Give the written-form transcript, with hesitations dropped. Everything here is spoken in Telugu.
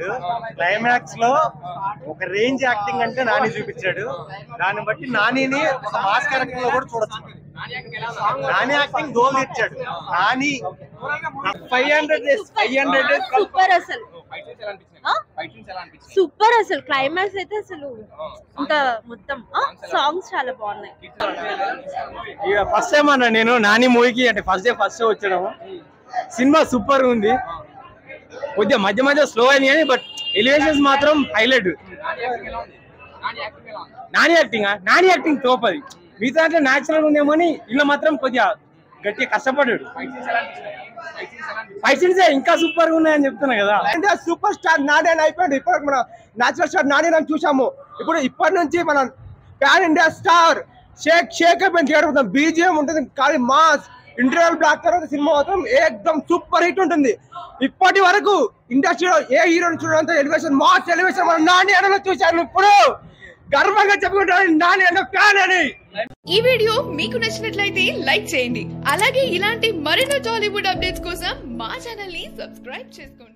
చూపించాడు. క్లైమాక్స్ లో ఒక రేంజ్ యాక్టింగ్ అంటే నాని చూపించాడు. దాన్ని బట్టి నానిని ఒక మాస్ క్యారెక్టర్ లో కూడా చూడొచ్చు. నాని యాక్టింగ్ గోల్ ఇచ్చాడు. నాని 500 సూపర్ అసలు సూపర్ అసలు క్లైమాక్స్ అయితే అసలు ఇంకా మొత్తం సాంగ్స్ చాలా బాగున్నాయి. ఫస్ట్ టైం అన్న నేను నాని మూవీకి అంటే ఫస్ట్ షో వచ్చాము. సినిమా సూపర్ ఉంది. కొద్దిగా మధ్య మధ్య స్లో అయింది కానీ బట్ ఎలివేషన్స్ మాత్రం హైలైట్. నాని యాక్టింగ్ తోపది. మిగతా అంటే న్యాచురల్ ఉందేమో అని ఇలా మాత్రం కొద్దిగా గట్టిగా కష్టపడ్డాడు. ఫైట్ సీన్స్ ఇంకా సూపర్ గా ఉన్నాయని చెప్తున్నా కదా. అంటే సూపర్ స్టార్ నాని అని అయిపోయాడు. ఇప్పుడు మన న్యాచురల్ స్టార్ నాని అని చూసాము. ఇప్పుడు ఇప్పటి నుంచి మనం ప్యాన్ ఇండియా స్టార్ షేక్ అయిపోయింది. బీజిఎం ఉంటుంది కానీ మాస్ ఇంటర్వల్ బ్లాక్ తర్వాత సినిమా మాత్రం ఏకదం సూపర్ హిట్ ఉంటుంది. ఇప్పటి వరకు ఇండస్ట్రీలో ఏ హీరోని చూడంత ఎలివేషన్ మాస్ ఎలివేషన్ మనం నాని అని చూశాను. ఇప్పుడు గర్వంగా చెప్పుకుంటాను నాని అన్న ఫ్యాన్ అని. ఈ వీడియో మీకు నచ్చినట్లయితే లైక్ చేయండి. అలాగే ఇలాంటి మరిన్ని టాలీవుడ్ అప్డేట్స్ కోసం మా ఛానల్ ని సబ్స్క్రైబ్ చేసుకోండి.